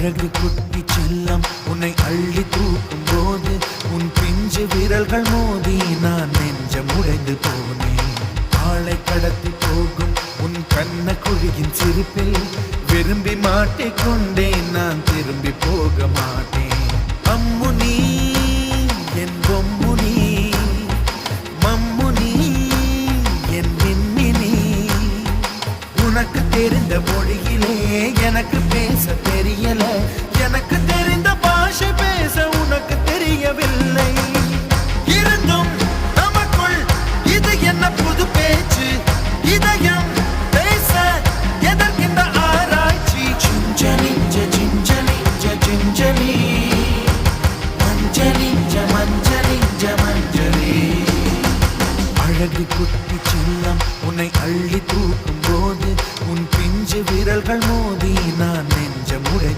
அழகு குட்டி செல்லம் உன்னை அள்ளி தூக்கும் போது உன் பிஞ்சு விரல்கள் மோதி நான் நெஞ்சம் உடைந்து போனேன். ஆளை கடத்தி போகும் உன் கண்ண குழியின் சிரிப்பில் விரும்பி மாட்டிக்கொண்டேன். நான் திரும்பி போக மாட்டேன். அம்முனி என் பொம்முனி, மம்முனி என் மின்மினி. உனக்கு தெரிந்த மொழியிலே எனக்கு பேச தெரியல. எனக்கு தெரிந்த பாஷை பேச உனக்கு தெரியவில்லை. இருந்தும் நமக்குள் இது என்ன புது பேச்சு? இதயம் பேச எதற்கின்ற ஆராய்ச்சி? சிஞ்சலிஞ்ச சிஞ்சலிஞ்ச சிஞ்சலி, மஞ்சளிஞ்ச மஞ்சளிஞ்ச மஞ்சளி. அழகு குட்டி செல்லம் உன்னை அள்ளி